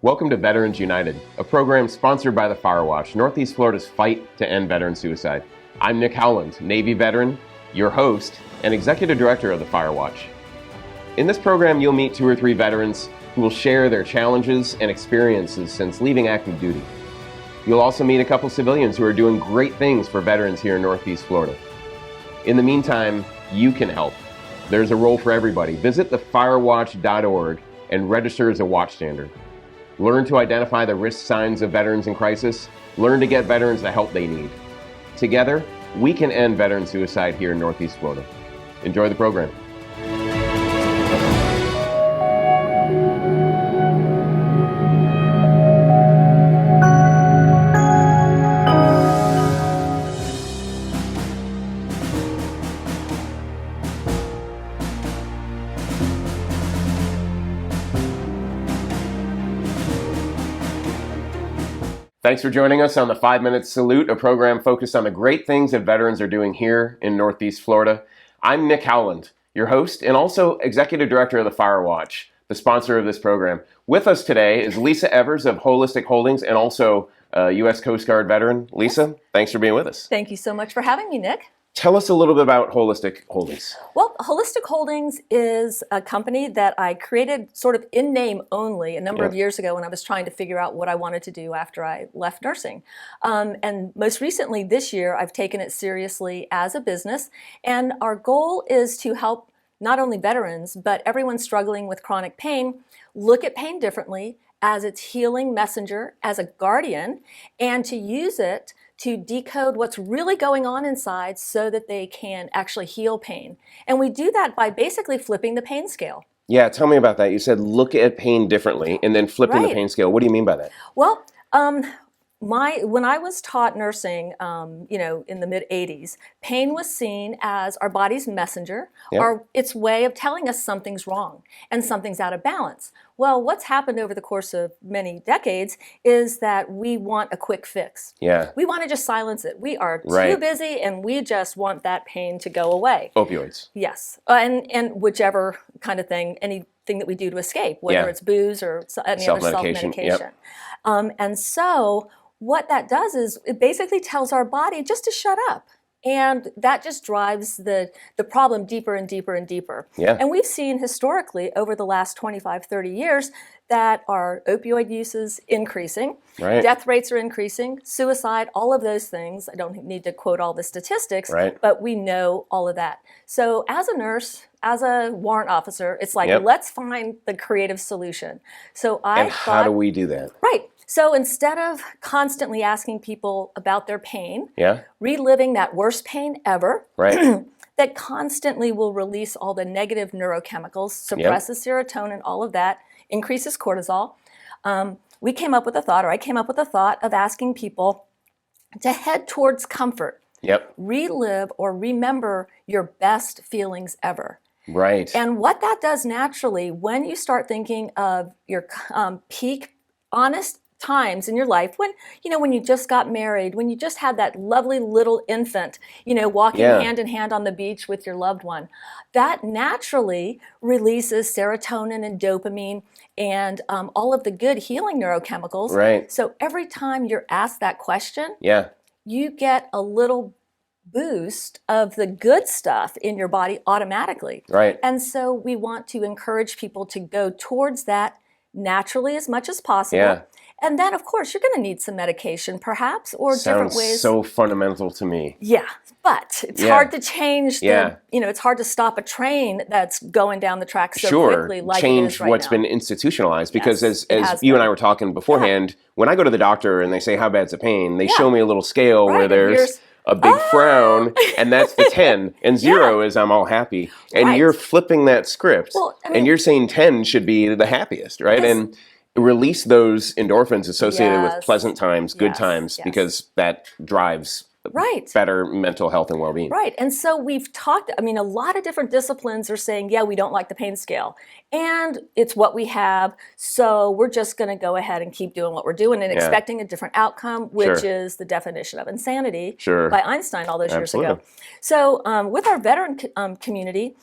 Welcome to Veterans United, a program sponsored by the Firewatch, Northeast Florida's fight to end veteran suicide. I'm Nick Howland, Navy veteran, your host, and Executive Director of the Firewatch. In this program, you'll meet 2 or 3 veterans who will share their challenges and experiences since leaving active duty. You'll also meet a couple civilians who are doing great things for veterans here in Northeast Florida. In the meantime, you can help. There's a role for everybody. Visit thefirewatch.org and register as a watchstander. Learn to identify the risk signs of veterans in crisis. Learn to get veterans the help they need. Together, we can end veteran suicide here in Northeast Florida. Enjoy the program. Thanks for joining us on the 5-Minute Salute, a program focused on the great things that veterans are doing here in Northeast Florida. I'm Nick Howland, your host and also Executive Director of the Firewatch, the sponsor of this program. With us today is Lisa Evers of Holistic Holdings and also a U.S. Coast Guard veteran. Lisa, thanks for being with us. Thank you so much for having me, Nick. Tell us a little bit about Holistic Holdings. Well, Holistic Holdings is a company that I created sort of in name only a number of years ago when I was trying to figure out what I wanted to do after I left nursing. And most recently this year, I've taken it seriously as a business. And our goal is to help not only veterans, but everyone struggling with chronic pain look at pain differently as its healing messenger, as a guardian, and to use it to decode what's really going on inside so that they can actually heal pain. And we do that by basically flipping the pain scale. Yeah, tell me about that. You said look at pain differently and then flipping the pain scale. What do you mean by that? Well, when I was taught nursing, in the mid-'80s, pain was seen as our body's messenger, or its way of telling us something's wrong and something's out of balance. Well, what's happened over the course of many decades is that we want a quick fix. Yeah. We want to just silence it. We are too busy and we just want that pain to go away. Opioids. Yes. And whichever kind of thing, anything that we do to escape, whether it's booze or any other self-medication. And so what that does is it basically tells our body just to shut up. And that just drives the problem deeper and deeper and deeper. Yeah. And we've seen historically over the last 25, 30 years that our opioid use is increasing, death rates are increasing, suicide, all of those things. I don't need to quote all the statistics, but we know all of that. So as a nurse, as a warrant officer, it's like, let's find the creative solution. So how do we do that? So instead of constantly asking people about their pain, reliving that worst pain ever, that constantly will release all the negative neurochemicals, suppresses serotonin, all of that, increases cortisol. I came up with a thought of asking people to head towards comfort. Relive or remember your best feelings ever. And what that does naturally, when you start thinking of your peak, honest times in your life when you just got married, when you just had that lovely little infant, walking hand in hand on the beach with your loved one, that naturally releases serotonin and dopamine and all of the good healing neurochemicals. So every time you're asked that question, you get a little boost of the good stuff in your body automatically. And so we want to encourage people to go towards that naturally as much as possible. And then, of course, you're going to need some medication, perhaps, or different ways. Sounds so fundamental to me. But it's hard to change it's hard to stop a train that's going down the track so quickly like change it is right what's now. been institutionalized. Because as you and I were talking beforehand, when I go to the doctor and they say, how bad's the pain, they show me a little scale where there's a big frown, and that's the 10, and 0 is I'm all happy. And you're flipping that script, and you're saying 10 should be the happiest, and release those endorphins associated with pleasant times, good times, because that drives better mental health and well-being. And so we've talked, a lot of different disciplines are saying, we don't like the pain scale. And it's what we have, so we're just going to go ahead and keep doing what we're doing and expecting a different outcome, which is the definition of insanity by Einstein all those years ago. So with our veteran community,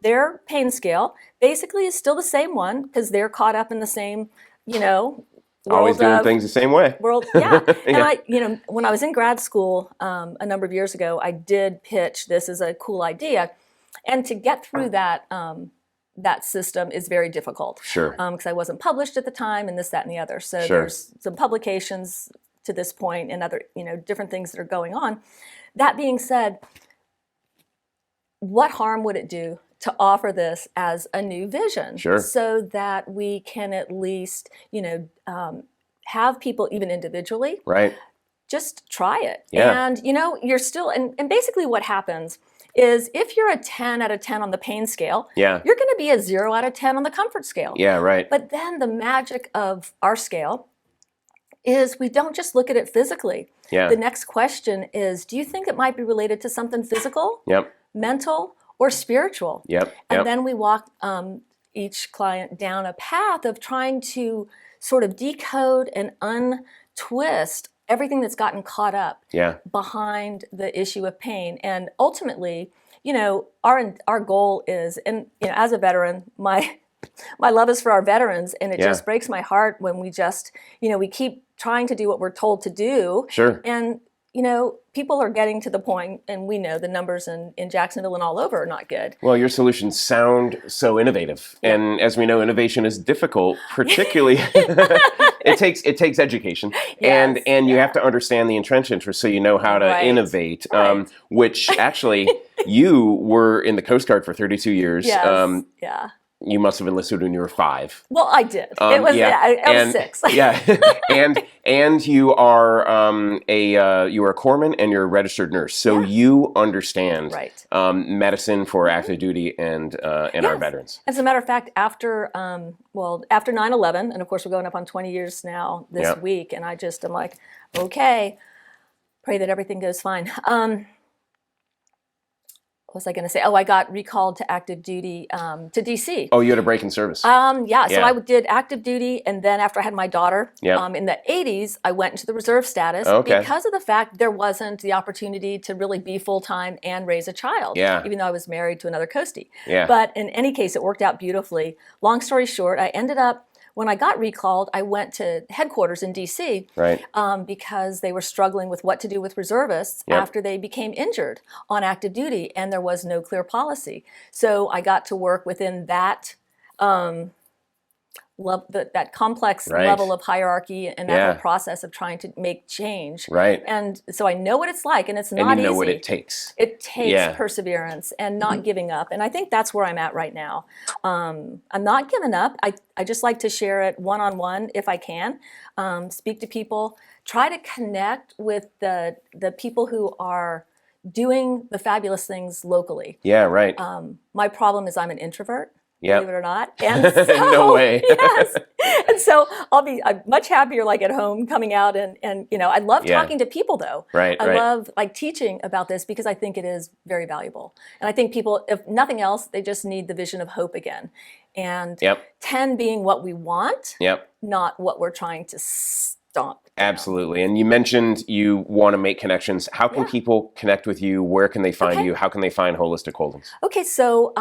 their pain scale basically is still the same one because they're caught up in the same Always doing things the same way. Yeah. And when I was in grad school a number of years ago, I did pitch this as a cool idea. And to get through that system is very difficult. Sure. Because I wasn't published at the time and this, that, and the other. So there's some publications to this point and other, different things that are going on. That being said, what harm would it do to offer this as a new vision, so that we can at least, have people even individually, just try it. Yeah. And, you're still, and basically what happens is if you're a 10 out of 10 on the pain scale, you're going to be a 0 out of 10 on the comfort scale. Yeah, right. But then the magic of our scale is we don't just look at it physically. Yeah. The next question is, do you think it might be related to something physical, mental, or spiritual? And then we walk each client down a path of trying to sort of decode and untwist everything that's gotten caught up behind the issue of pain. And ultimately, our goal is, and as a veteran, my love is for our veterans, and it just breaks my heart when we just, we keep trying to do what we're told to do. And people are getting to the point, and we know the numbers in Jacksonville and all over are not good. Well, your solutions sound so innovative. And as we know, innovation is difficult, particularly it takes education. And you have to understand the entrenched interest so you know how to innovate, which actually you were in the Coast Guard for 32 years. You must have enlisted when you were 5. Well, I did. It was I was 6. and you are you are a corpsman and you're a registered nurse, so you understand medicine for active duty and our veterans. As a matter of fact, after 9/11, and of course we're going up on 20 years now this week, and I'm like, okay, pray that everything goes fine. What was I going to say? Oh, I got recalled to active duty to D.C. Oh, you had a break in service. So I did active duty, and then after I had my daughter, in the 80s, I went into the reserve status because of the fact there wasn't the opportunity to really be full-time and raise a child, even though I was married to another Coastie. But in any case, it worked out beautifully. Long story short, I ended up, when I got recalled, I went to headquarters in D.C. Because they were struggling with what to do with reservists after they became injured on active duty, and there was no clear policy. So I got to work within that that complex level of hierarchy and that whole process of trying to make change. And so I know what it's like, and it's not easy. And you know what it takes. It takes perseverance and not giving up. And I think that's where I'm at right now. I'm not giving up. I just like to share it one-on-one if I can. Speak to people. Try to connect with the people who are doing the fabulous things locally. My problem is I'm an introvert. Believe it or not. And so, no way. And so I'm much happier like at home coming out and I love talking to people though. I love like teaching about this because I think it is very valuable. And I think people, if nothing else, they just need the vision of hope again. And 10 being what we want, not what we're trying to stomp. Absolutely. And you mentioned you want to make connections. How can people connect with you? Where can they find you? How can they find Holistic Holdings? Okay, so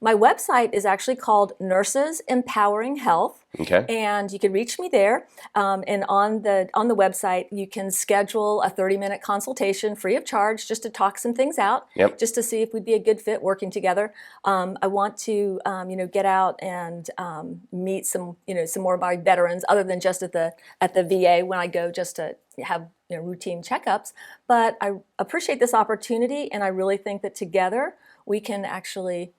my website is actually called Nurses Empowering Health. And you can reach me there. And on the website, you can schedule a 30-minute consultation free of charge just to talk some things out, just to see if we'd be a good fit working together. I want to, get out and meet some more of my veterans other than just at the VA when I go just to have routine checkups. But I appreciate this opportunity, and I really think that together we can actually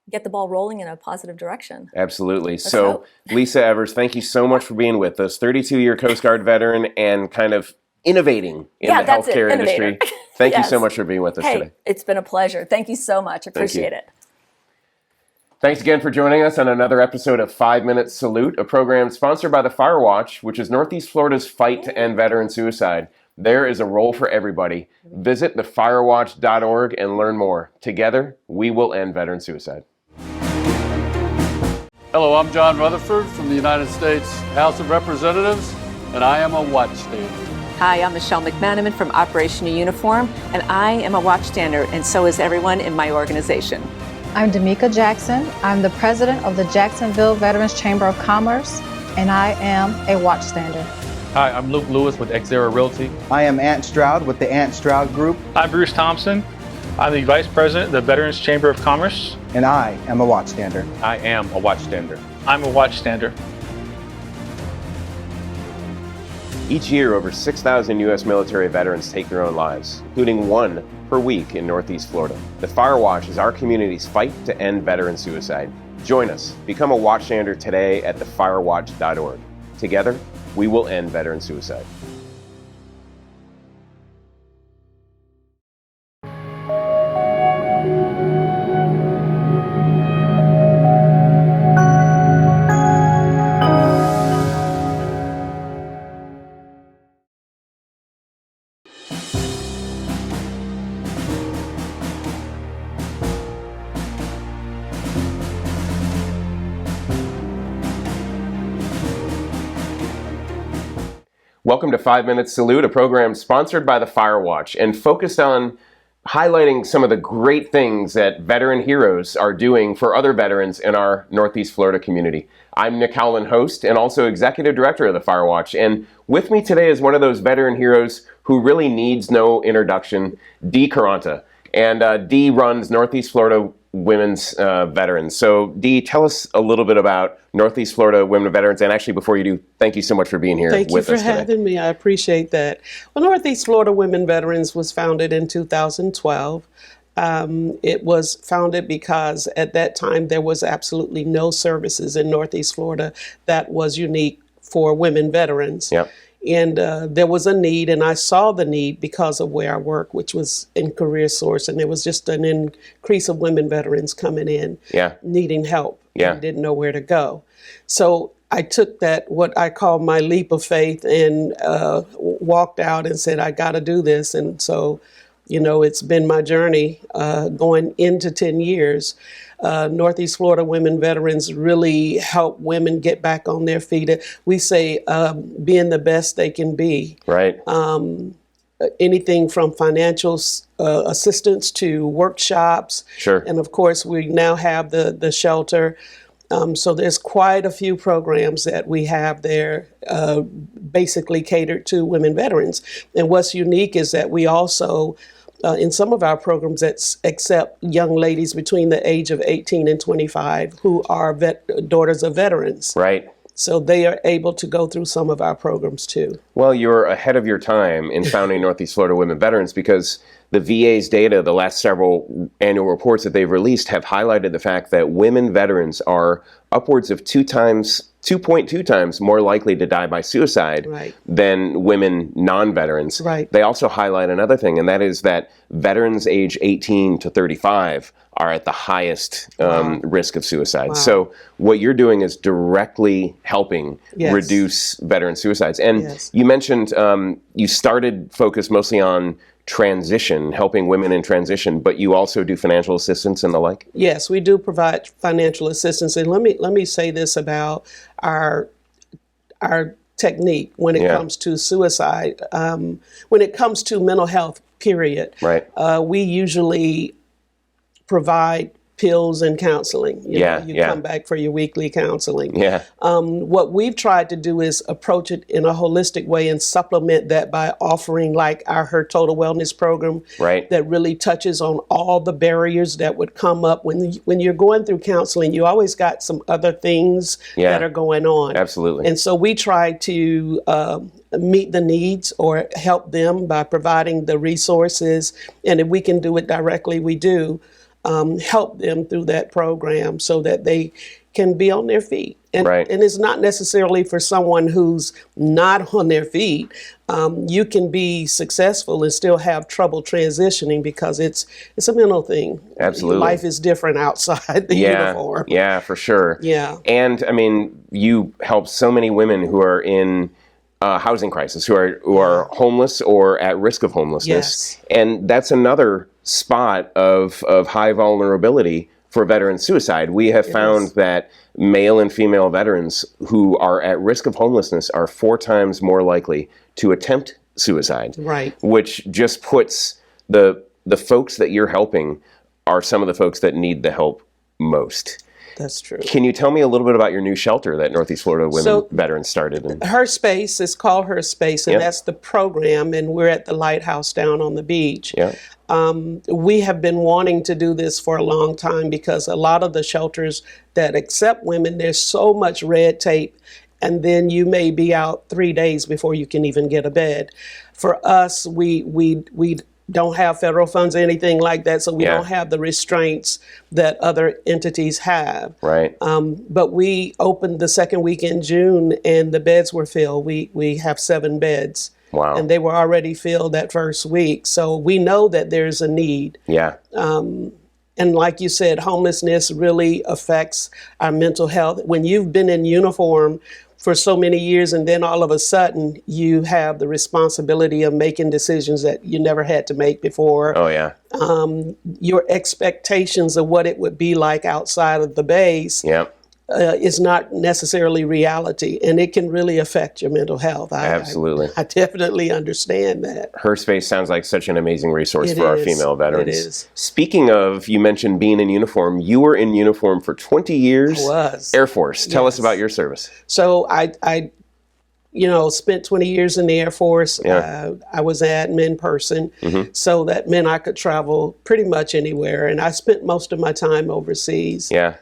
get the ball rolling in a positive direction. Absolutely. So, Lisa Evers, thank you so much for being with us. 32-year Coast Guard veteran and kind of innovating in the healthcare industry. Thank you so much for being with us today. It's been a pleasure. Thank you so much. Appreciate it. Thanks again for joining us on another episode of 5 Minute Salute, a program sponsored by the Firewatch, which is Northeast Florida's fight to end veteran suicide. There is a role for everybody. Visit thefirewatch.org and learn more. Together, we will end veteran suicide. Hello, I'm John Rutherford from the United States House of Representatives, and I am a watchstander. Hi, I'm Michelle McManaman from Operation Uniform, and I am a watchstander, and so is everyone in my organization. I'm D'Amica Jackson. I'm the president of the Jacksonville Veterans Chamber of Commerce. And I am a watchstander. Hi, I'm Luke Lewis with Xera Realty. I am Ant Stroud with the Ant Stroud Group. I'm Bruce Thompson. I'm the Vice President of the Veterans Chamber of Commerce. And I am a watchstander. I am a watchstander. I'm a watchstander. Each year, over 6,000 U.S. military veterans take their own lives, including one per week in Northeast Florida. The Fire Watch is our community's fight to end veteran suicide. Join us. Become a watchstander today at thefirewatch.org. Together, we will end veteran suicide. Welcome to 5 Minutes Salute, a program sponsored by the Fire Watch and focused on highlighting some of the great things that veteran heroes are doing for other veterans in our Northeast Florida community. I'm Nick Howland, host and also Executive Director of the Fire Watch, and with me today is one of those veteran heroes who really needs no introduction, Dee Caranta. And Dee runs Northeast Florida Women's Veterans. So Dee, tell us a little bit about Northeast Florida Women Veterans. And actually, before you do, thank you so much for being here with us today. Thank you for having me. I appreciate that. Well, Northeast Florida Women Veterans was founded in 2012. It was founded because at that time there was absolutely no services in Northeast Florida that was unique for women veterans. Yep. And there was a need, and I saw the need because of where I work, which was in Career Source, and there was just an increase of women veterans coming in, needing help, and didn't know where to go. So I took that, what I call my leap of faith, and walked out and said, I got to do this. And so, you know, it's been my journey going into 10 years. Northeast Florida Women Veterans really help women get back on their feet. We say being the best they can be. Right. Anything from financial assistance to workshops. Sure. And of course, we now have the shelter. So there's quite a few programs that we have there basically catered to women veterans. And what's unique is that we also in some of our programs that accept young ladies between the age of 18 and 25 who are daughters of veterans. Right. So they are able to go through some of our programs too. Well, you're ahead of your time in founding Northeast Florida Women Veterans because the VA's data, the last several annual reports that they've released, have highlighted the fact that women veterans are upwards of 2.2 times more likely to die by suicide than women non-veterans. Right. They also highlight another thing, and that is that veterans age 18 to 35 are at the highest risk of suicide. Wow. So what you're doing is directly helping reduce veteran suicides. And you mentioned you started focus mostly on transition, helping women in transition, but you also do financial assistance and the like? Yes, we do provide financial assistance. And let me say this about our technique when it comes to suicide. When it comes to mental health, period, we usually provide pills and counseling. You know, you come back for your weekly counseling. What we've tried to do is approach it in a holistic way and supplement that by offering like Her Total Wellness program that really touches on all the barriers that would come up when you're going through counseling. You always got some other things that are going on. Absolutely. And so we try to meet the needs or help them by providing the resources. And if we can do it directly, we do. Help them through that program so that they can be on their feet. And, and it's not necessarily for someone who's not on their feet. You can be successful and still have trouble transitioning because it's a mental thing. Absolutely. Life is different outside the uniform. Yeah, for sure. Yeah. And I mean, you help so many women who are in housing crisis, who are homeless or at risk of homelessness. And that's another spot of high vulnerability for veteran suicide. We have found that male and female veterans who are at risk of homelessness are 4 times more likely to attempt suicide. Which just puts the folks that you're helping are some of the folks that need the help most. That's true. Can you tell me a little bit about your new shelter that Northeast Florida Women Veterans started? Her Space is called Her Space, and that's the program, and we're at the Lighthouse down on the beach. Yeah. We have been wanting to do this for a long time because a lot of the shelters that accept women, there's so much red tape, and then you may be out 3 days before you can even get a bed. For us, we don't have federal funds or anything like that, so we don't have the restraints that other entities have. Right. But we opened the second week in June, and the beds were filled. We have 7 beds. Wow. And they were already filled that first week. So we know that there's a need. Yeah. And like you said, homelessness really affects our mental health. When you've been in uniform for so many years and then all of a sudden you have the responsibility of making decisions that you never had to make before. Oh, yeah. Your expectations of what it would be like outside of the base. Yeah. Is not necessarily reality, and it can really affect your mental health. Absolutely. I definitely understand that. Her Space sounds like such an amazing resource for our female veterans. It is. Speaking of, you mentioned being in uniform. You were in uniform for 20 years. I was. Air Force. Tell us about your service. So I spent 20 years in the Air Force. Yeah. I was an admin person, so that meant I could travel pretty much anywhere, and I spent most of my time overseas. Yeah.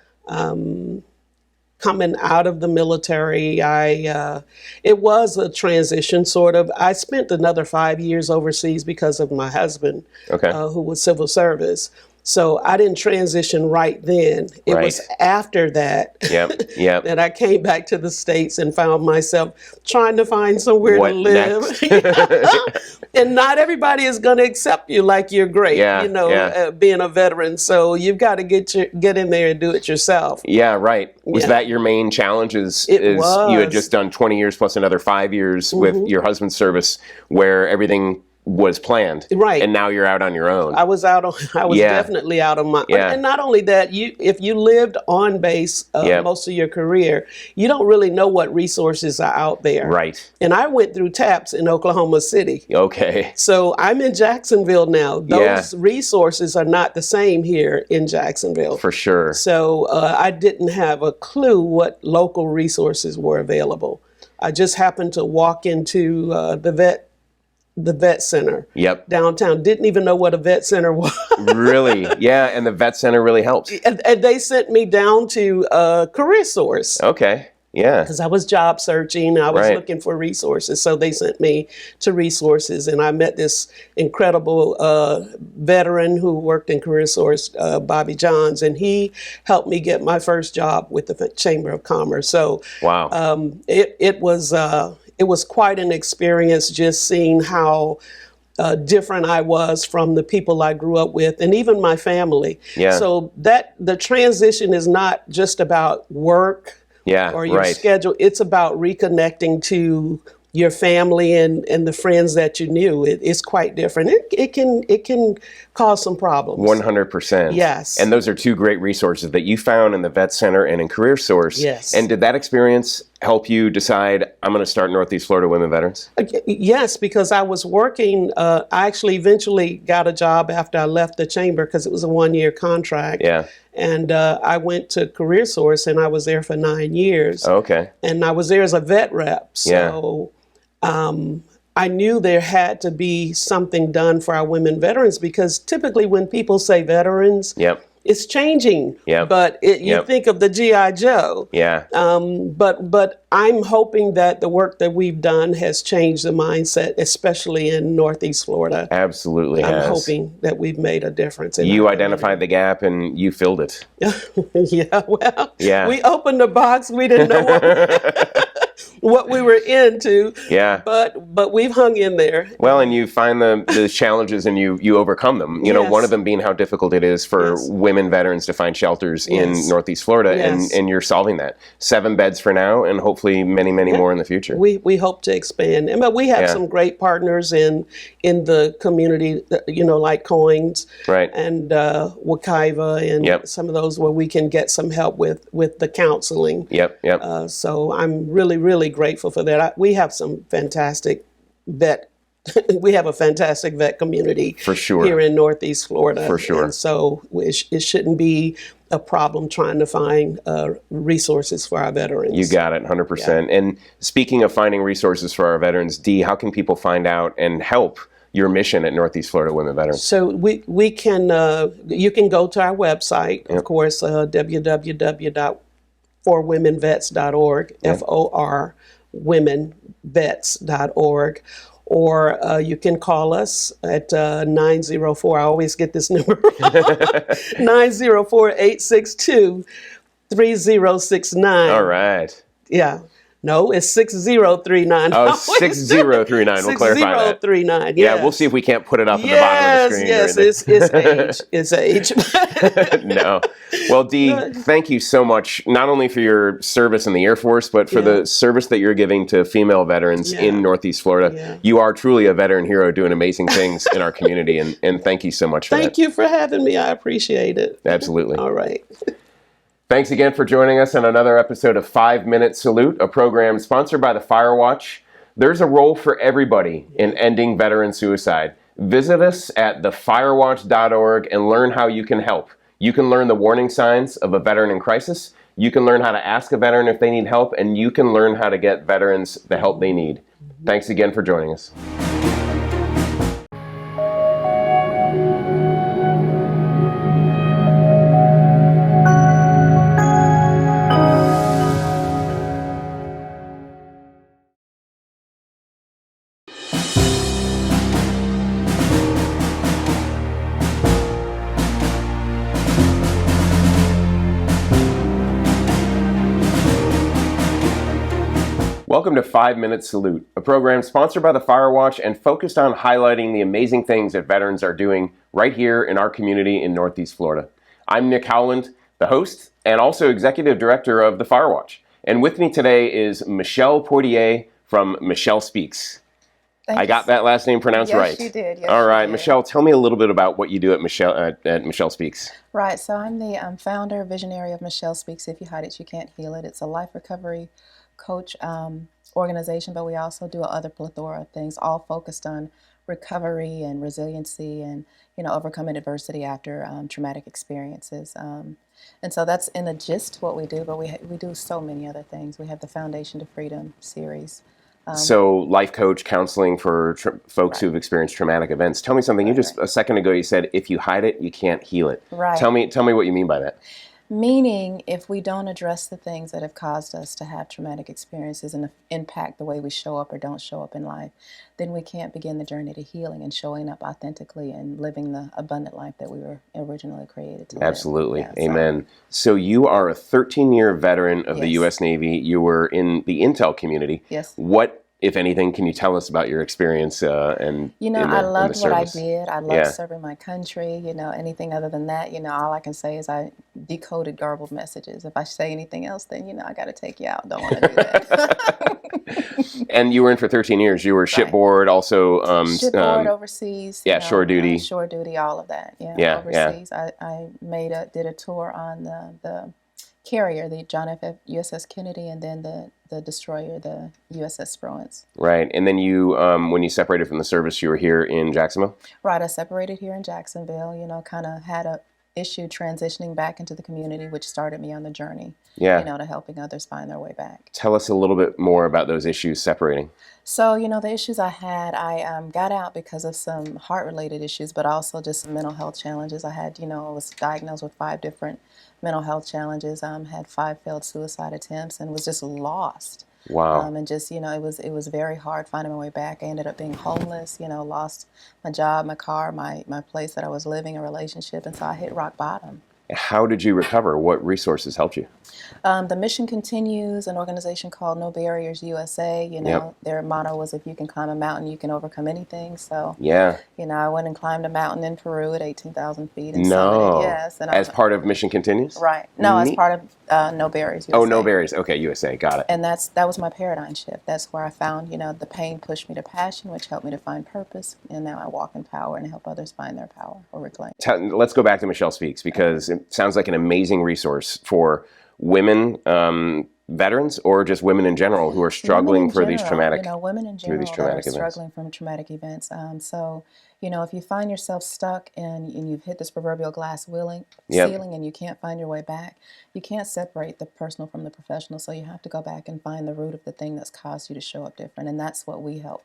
Coming out of the military, it was a transition, sort of. I spent another 5 years overseas because of my husband, who was civil service. So I didn't transition right then. It was after that that I came back to the States and found myself trying to find somewhere to live. And not everybody is going to accept you like you're great, being a veteran. So you've got to get in there and do it yourself. Yeah, right. Was that your main challenge? Was. You had just done 20 years plus another 5 years with your husband's service where everything was planned, right? And now you're out on your own. I was definitely out on my own. And not only that, if you lived on base most of your career, you don't really know what resources are out there, right? And I went through TAPS in Oklahoma City. Okay. So I'm in Jacksonville now. Those resources are not the same here in Jacksonville, for sure. So I didn't have a clue what local resources were available. I just happened to walk into the vet center downtown. Didn't even know what a vet center was. Really? Yeah, and the vet center really helped. And they sent me down to Career Source. Okay, yeah. Because I was job searching. I was looking for resources. So they sent me to Resources, and I met this incredible veteran who worked in Career Source, Bobby Johns, and he helped me get my first job with the Chamber of Commerce. So it was quite an experience just seeing how different I was from the people I grew up with and even my family. Yeah. So the transition is not just about work or your schedule. It's about reconnecting to your family and the friends that you knew. It's quite different. It can cause some problems. 100%. Yes. And those are two great resources that you found in the Vet Center and in Career Source. Yes. And did that experience help you decide, I'm going to start Northeast Florida Women Veterans? Yes, because I was working. I actually eventually got a job after I left the chamber because it was a 1-year contract. Yeah. And I went to Career Source and I was there for 9 years. Okay. And I was there as a vet rep. So I knew there had to be something done for our women veterans because typically when people say veterans, it's changing. But you think of the G.I. Joe. But I'm hoping that the work that we've done has changed the mindset, especially in Northeast Florida. Absolutely I'm hoping that we've made a difference. You identified the gap and you filled it. We opened the box. We didn't know what we were into. But we've hung in there. Well, and you find the challenges and you overcome them. You know, one of them being how difficult it is for women veterans to find shelters in Northeast Florida, and you're solving that. 7 beds for now, and hopefully many more in the future. We hope to expand. But we have some great partners in the community, like Coins and Wakaiva and some of those where we can get some help with the counseling. So I'm really grateful for that. We have some fantastic vet we have a fantastic vet community for sure here in Northeast Florida. For sure. And so it shouldn't be a problem trying to find resources for our veterans. You got it, 100%. Yeah. And speaking of finding resources for our veterans, Dee, how can people find out and help your mission at Northeast Florida Women Veterans? So we can, you can go to our website, of course, www.forwomenvets.org, FOR womenvets.org. Or you can call us at 904, I always get this number, 904-862-3069. All right. Yeah. No, it's 6039. Oh, 6039. We'll clarify that. 6039, yes. Yeah, we'll see if we can't put it up at the bottom of the screen. Yes, it's age. No. Well, Dee, thank you so much, not only for your service in the Air Force, but for the service that you're giving to female veterans in Northeast Florida. Yeah. You are truly a veteran hero doing amazing things in our community, and thank you so much for that. Thank you for having me. I appreciate it. Absolutely. All right. Thanks again for joining us on another episode of 5 Minute Salute, a program sponsored by the Firewatch. There's a role for everybody in ending veteran suicide. Visit us at thefirewatch.org and learn how you can help. You can learn the warning signs of a veteran in crisis. You can learn how to ask a veteran if they need help, and you can learn how to get veterans the help they need. Thanks again for joining us. Welcome to 5 Minute Salute, a program sponsored by the Firewatch and focused on highlighting the amazing things that veterans are doing right here in our community in Northeast Florida. I'm Nick Howland, the host and also executive director of the Firewatch. And with me today is Michelle Poitier from Michelle Speaks. Thanks. I got that last name pronounced right. Yes, you did. Yes, all right, did. Michelle, tell me a little bit about what you do at Michelle Speaks. Right, so I'm the founder, visionary of Michelle Speaks. If you hide it, you can't heal it. It's a life recovery coach organization, but we also do other plethora of things, all focused on recovery and resiliency and, overcoming adversity after traumatic experiences. And so that's in a gist what we do, but we do so many other things. We have the Foundation to Freedom series. So life coach, counseling for folks who've experienced traumatic events. Tell me something. A second ago you said, if you hide it, you can't heal it. Right. Tell me what you mean by that. Meaning, if we don't address the things that have caused us to have traumatic experiences and impact the way we show up or don't show up in life, then we can't begin the journey to healing and showing up authentically and living the abundant life that we were originally created to live. Absolutely. Yeah, Amen. So you are a 13-year veteran of the U.S. Navy. You were in the intel community. Yes. What, if anything, can you tell us about your experience I loved what I did. I loved serving my country. Anything other than that, all I can say is I decoded garbled messages. If I say anything else, then, I got to take you out. Don't want to do that. And you were in for 13 years. You were shipboard, also. Shipboard, overseas. Yeah, shore duty. Shore duty, all of that. Yeah, overseas. Yeah. I did a tour on the carrier, the John F. USS Kennedy, and then the destroyer, the USS Spruance. Right, and then you, when you separated from the service, you were here in Jacksonville? Right, I separated here in Jacksonville, kind of had a issue transitioning back into the community, which started me on the journey, to helping others find their way back. Tell us a little bit more about those issues separating. So, the issues I had, I got out because of some heart-related issues, but also just some mental health challenges. I had, I was diagnosed with 5 different mental health challenges, had 5 failed suicide attempts, and was just lost. Wow. And just, it was very hard finding my way back. I ended up being homeless, lost my job, my car, my place that I was living, a relationship, and so I hit rock bottom. How did you recover? What resources helped you? The Mission Continues, an organization called No Barriers USA. Their motto was, if you can climb a mountain, you can overcome anything. So, I went and climbed a mountain in Peru at 18,000 feet. And summited, yes. And as part of Mission Continues? Right. No, as part of No Barriers USA. Oh, No Barriers. Okay, USA. Got it. And that was my paradigm shift. That's where I found, the pain pushed me to passion, which helped me to find purpose. And now I walk in power and help others find their power or reclaim. Let's go back to Michelle Speaks, because it sounds like an amazing resource for women veterans or just women in general who are struggling for these traumatic, women in general that are struggling from traumatic events. So, if you find yourself stuck and you've hit this proverbial glass ceiling and you can't find your way back, you can't separate the personal from the professional. So you have to go back and find the root of the thing that's caused you to show up different. And that's what we help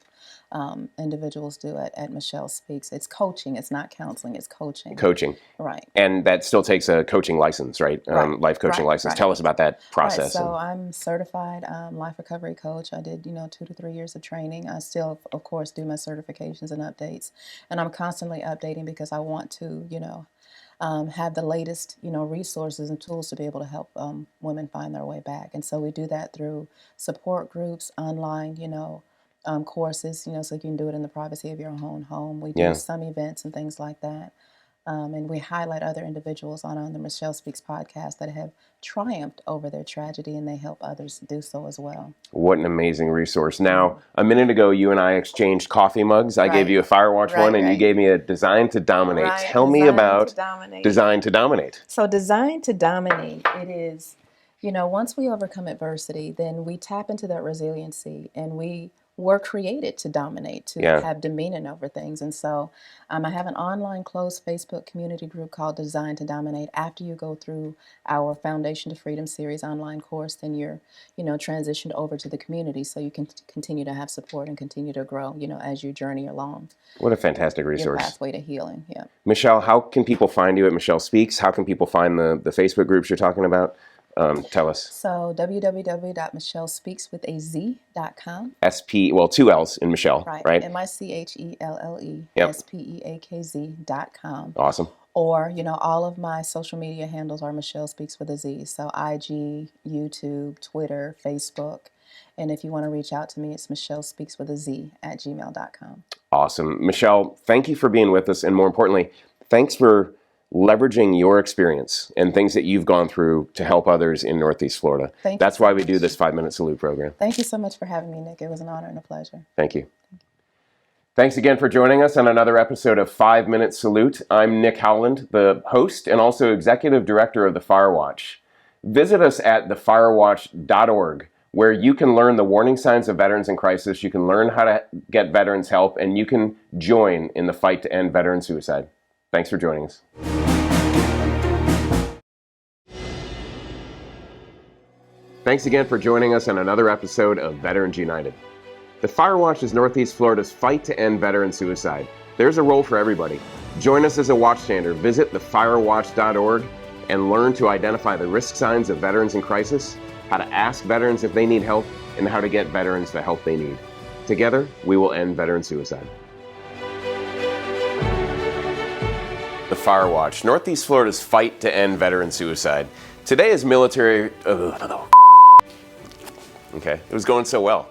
individuals do at Michelle Speaks. It's coaching. It's not counseling. It's coaching. Coaching. Right. And that still takes a coaching license, right? Life coaching license. Tell us about that process. So I'm certified life recovery coach. I did, 2 to 3 years of training. I still, of course, do my certifications and updates. And I'm constantly updating because I want to, have the latest, resources and tools to be able to help women find their way back. And so we do that through support groups, online, courses, so you can do it in the privacy of your own home. We do some events and things like that. And we highlight other individuals on the Michelle Speaks podcast that have triumphed over their tragedy, and they help others do so as well. What an amazing resource. Now, a minute ago, you and I exchanged coffee mugs. I gave you a Firewatch one, and you gave me a Design to Dominate. Tell me about Design to Dominate. So Design to Dominate, it is, once we overcome adversity, then we tap into that resiliency, and we were created to dominate, to have dominion over things. And so I have an online closed Facebook community group called Design to Dominate. After you go through our Foundation to Freedom series online course, then you're, transitioned over to the community so you can continue to have support and continue to grow, as you journey along. What a fantastic resource. Your pathway to healing, Michelle, how can people find you at Michelle Speaks? How can people find the Facebook groups you're talking about? Tell us. So www.michellespeakswithaz.com. Two L's in Michelle, right? MICHELLESPEAKZ.com. Awesome. Or, all of my social media handles are Michelle Speaks with a Z. So IG, YouTube, Twitter, Facebook. And if you want to reach out to me, it's michellespeakswithaz@gmail.com. Awesome. Michelle, thank you for being with us. And more importantly, thanks for leveraging your experience and things that you've gone through to help others in Northeast Florida. That's why we do this 5-Minute Salute program. Thank you so much for having me, Nick. It was an honor and a pleasure. Thank you. Thanks again for joining us on another episode of 5-Minute Salute. I'm Nick Howland, the host and also executive director of the Firewatch. Visit us at thefirewatch.org, where you can learn the warning signs of veterans in crisis, you can learn how to get veterans help, and you can join in the fight to end veteran suicide. Thanks for joining us. Thanks again for joining us on another episode of Veterans United. The Firewatch is Northeast Florida's fight to end veteran suicide. There's a role for everybody. Join us as a watchstander. Visit thefirewatch.org and learn to identify the risk signs of veterans in crisis, how to ask veterans if they need help, and how to get veterans the help they need. Together, we will end veteran suicide. The Firewatch, Northeast Florida's fight to end veteran suicide. Today is military... Okay, it was going so well.